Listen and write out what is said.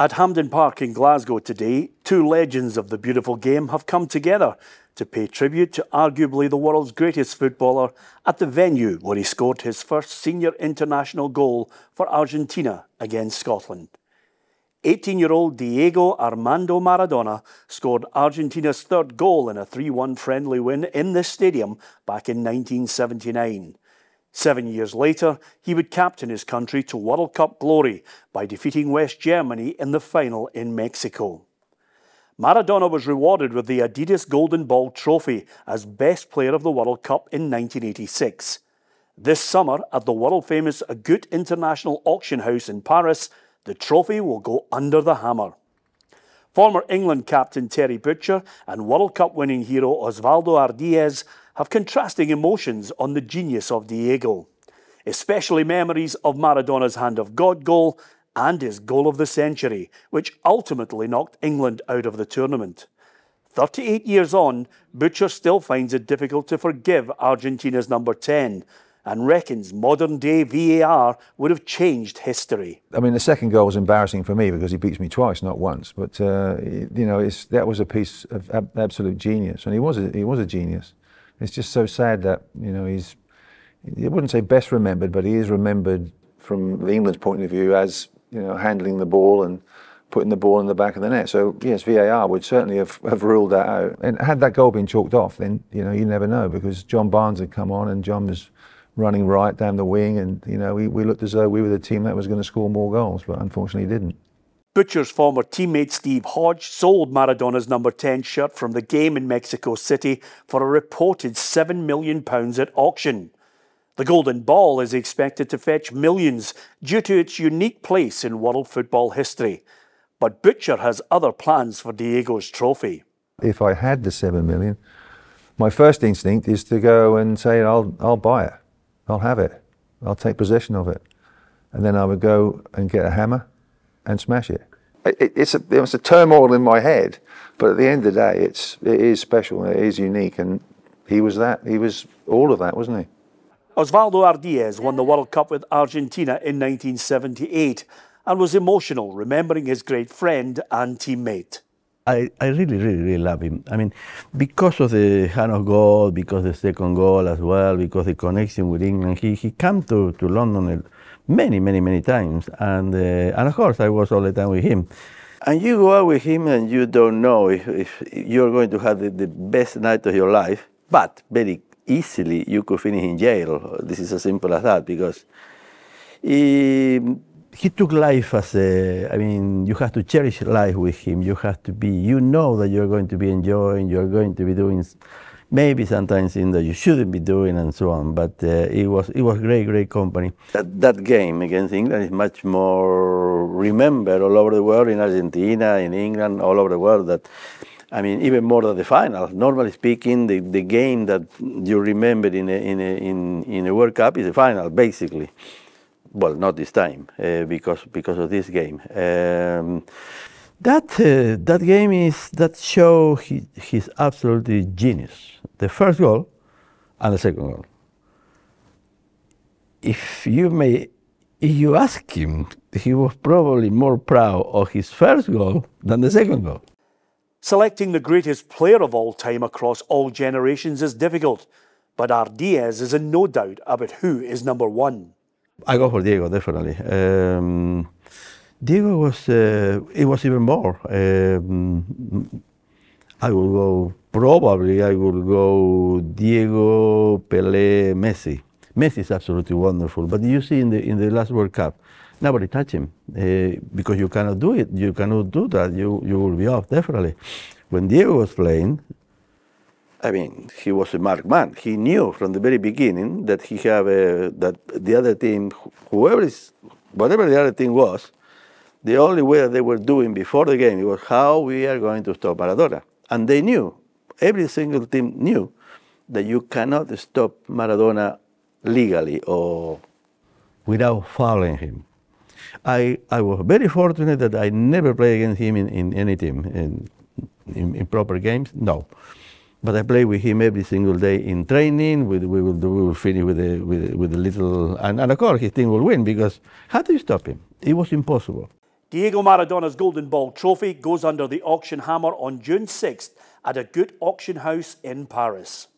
At Hampden Park in Glasgow today, two legends of the beautiful game have come together to pay tribute to arguably the world's greatest footballer at the venue where he scored his first senior international goal for Argentina against Scotland. 18-year-old Diego Armando Maradona scored Argentina's third goal in a 3-1 friendly win in this stadium back in 1979. 7 years later, he would captain his country to World Cup glory by defeating West Germany in the final in Mexico. Maradona was rewarded with the Adidas Golden Ball trophy as best player of the World Cup in 1986. This summer, at the world-famous Agut International Auction House in Paris, the trophy will go under the hammer. Former England captain Terry Butcher and World Cup winning hero Osvaldo Ardiles have contrasting emotions on the genius of Diego, especially memories of Maradona's Hand of God goal and his goal of the century, which ultimately knocked England out of the tournament. 38 years on, Butcher still finds it difficult to forgive Argentina's number 10 and reckons modern-day VAR would have changed history. I mean, the second goal was embarrassing for me because he beats me twice, not once. But you know, that was a piece of absolute genius, and he was a genius. It's just so sad that, you know, I wouldn't say best remembered, but he is remembered from England's point of view as, you know, handling the ball and putting the ball in the back of the net. So yes, VAR would certainly have ruled that out. And had that goal been chalked off, then, you know, you never know, because John Barnes had come on and John was running right down the wing, and, you know, we looked as though we were the team that was going to score more goals, but unfortunately didn't. Butcher's former teammate Steve Hodge sold Maradona's number 10 shirt from the game in Mexico City for a reported £7 million at auction. The Golden Ball is expected to fetch millions due to its unique place in world football history. But Butcher has other plans for Diego's trophy. If I had the 7 million, my first instinct is to go and say, I'll buy it, I'll have it, I'll take possession of it. And then I would go and get a hammer and smash it. It's a turmoil in my head, but at the end of the day, it is special, it is unique, and he was all of that, wasn't he? Osvaldo Ardiles won the World Cup with Argentina in 1978 and was emotional remembering his great friend and teammate. I really love him. I mean, because of the hand of God, because the second goal as well, because the connection with England, he came to London many times, and of course I was all the time with him. And you go out with him and you don't know if you're going to have the best night of your life, but very easily you could finish in jail. This is as simple as that, because he took life as I mean, you have to cherish life with him. You have to be, you know that you're going to be enjoying, you're going to be doing maybe sometimes things that you shouldn't be doing and so on. But it was great company. That game against England is much more remembered all over the world, in Argentina, in England, all over the world. That, I mean, even more than the final. Normally speaking, the game that you remember in a World Cup is the final, basically. Well, not this time, because of this game. That game that show his absolutely genius. The first goal and the second goal. If you ask him, he was probably more proud of his first goal than the second goal. Selecting the greatest player of all time across all generations is difficult, but Ardiles is in no doubt about who is number one. I go for Diego, definitely. Diego was, it was even more. I will go Diego, Pelé, Messi. Messi is absolutely wonderful, but you see in the last World Cup, nobody touched him, because you cannot do it. You cannot do that. You will be off, definitely. When Diego was playing, I mean, he was a marked man. He knew from the very beginning that he have that the other team, whatever the other team was, the only way that they were doing before the game was how we are going to stop Maradona. And they knew, every single team knew, that you cannot stop Maradona legally or without fouling him. I was very fortunate that I never played against him in any team, in proper games, no. But I play with him every single day in training. We will finish with a little, and of course his team will win, because how do you stop him? It was impossible. Diego Maradona's Golden Ball trophy goes under the auction hammer on June 6th at a Gut auction house in Paris.